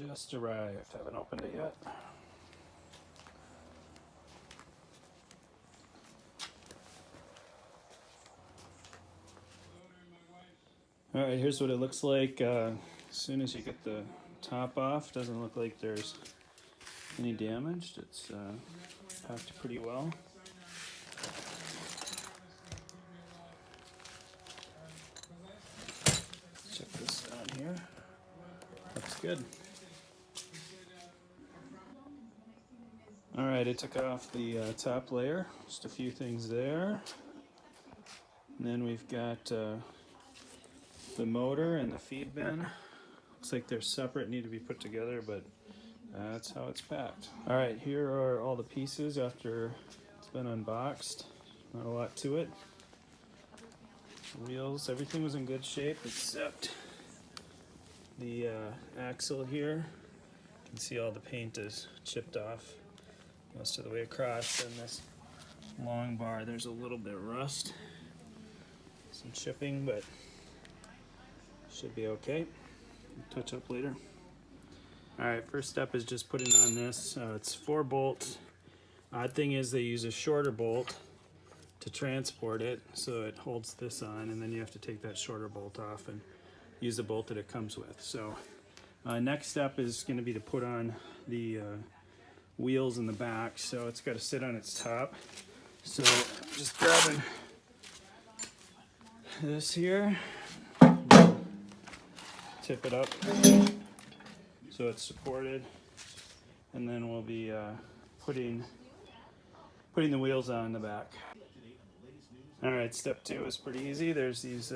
Just arrived, haven't opened it yet. All right, here's what it looks like as soon as you get the top off. Doesn't look like there's any damage. It's packed pretty well. Check this down here. Looks good. All right, I took off the top layer. Just a few things there. And then we've got the motor and the feed bin. Looks like they're separate, need to be put together, but that's how it's packed. All right, here are all the pieces after it's been unboxed. Not a lot to it. Wheels, everything was in good shape except the axle here. You can see all the paint is chipped off most of the way across, and this long bar, there's a little bit of rust, some chipping, but should be okay. Touch up later. All right, first step is just putting on this. It's 4 bolts. Odd thing is they use a shorter bolt to transport it, so it holds this on, and then you have to take that shorter bolt off and use the bolt that it comes with. So next step is going to be to put on the wheels in the back. So it's got to sit on its top. So just grabbing this here, tip it up so it's supported, and then we'll be putting the wheels on the back. All right, step 2 is pretty easy. There's these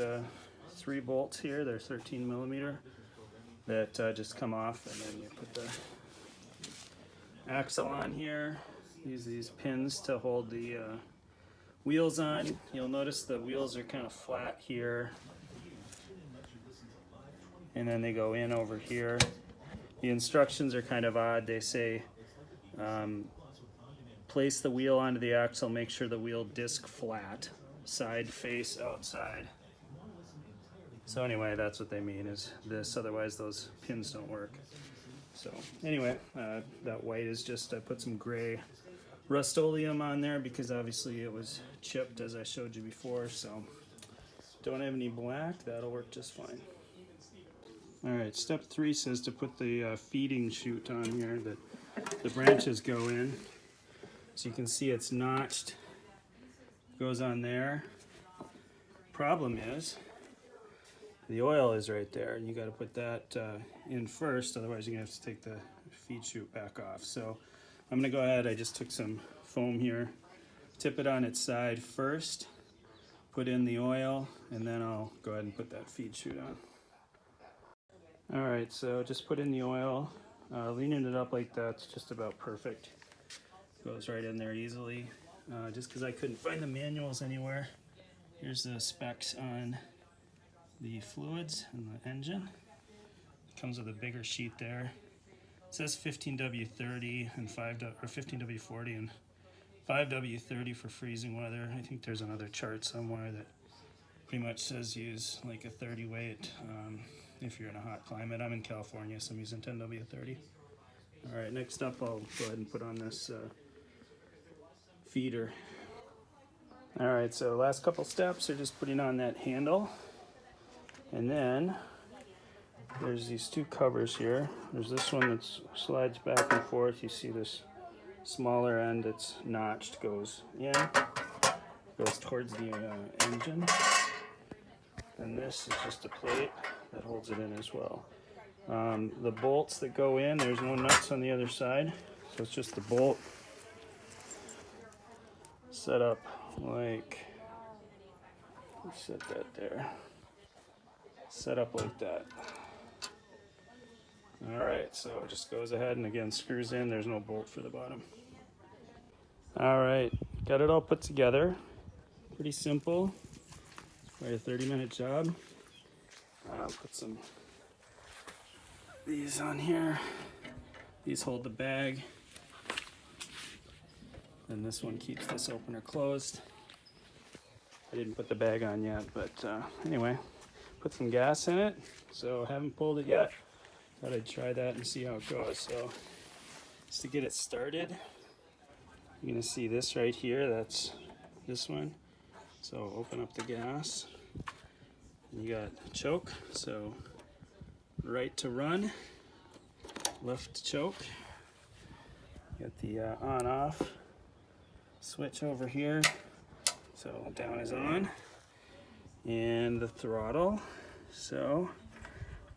3 bolts here. They're 13 millimeter that just come off, and then you put the axle on here. Use these pins to hold the wheels on. You'll notice the wheels are kind of flat here, and then they go in over here. The instructions are kind of odd. They say place the wheel onto the axle, make sure the wheel disc flat, side face outside. So anyway, that's what they mean is this, otherwise those pins don't work. So anyway, that white is just, I put some gray Rust-Oleum on there because obviously it was chipped as I showed you before, so don't have any black, that'll work just fine. All right, step 3 says to put the feeding chute on here that the branches go in. So you can see it's notched, goes on there. Problem is, the oil is right there, and you got to put that in first, otherwise you're going to have to take the feed chute back off. So I'm going to go ahead, I just took some foam here, tip it on its side first, put in the oil, and then I'll go ahead and put that feed chute on. All right, so just put in the oil, leaning it up like that's just about perfect. Goes right in there easily. Just because I couldn't find the manuals anywhere, here's the specs on the fluids and the engine. It comes with a bigger sheet there. It says 15W30 and 15W40 and 5W30 for freezing weather. I think there's another chart somewhere that pretty much says use like a 30 weight if you're in a hot climate. I'm in California, so I'm using 10W30. All right, next up I'll go ahead and put on this feeder. All right, so last couple steps are just putting on that handle. And then there's these 2 covers here. There's this one that slides back and forth. You see this smaller end that's notched, goes in, goes towards the engine. And this is just a plate that holds it in as well. The bolts that go in, there's no nuts on the other side, so it's just the bolt set up like, let's set that there. Set up like that. All right, so it just goes ahead and again screws in. There's no bolt for the bottom. All right, got it all put together. Pretty simple. It's probably a 30-minute job. Put some these on here. These hold the bag. And this one keeps this opener closed. I didn't put the bag on yet, but anyway. Put some gas in it, so haven't pulled it yet. thought I'd try that and see how it goes. So just to get it started, you're gonna see this right here, that's this one. So open up the gas, and you got choke, so right to run, left to choke. You got the on off switch over here, so down is on, and the throttle. So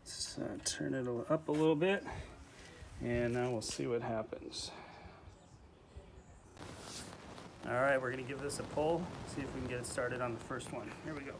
let's turn it up a little bit, and now we'll see what happens. All right, we're gonna give this a pull, see if we can get it started on the first one. Here we go.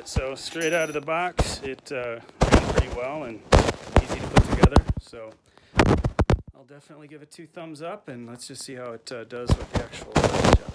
So straight out of the box, it ran pretty well and easy to put together. So I'll definitely give it 2 thumbs up, and let's just see how it does with the actual job.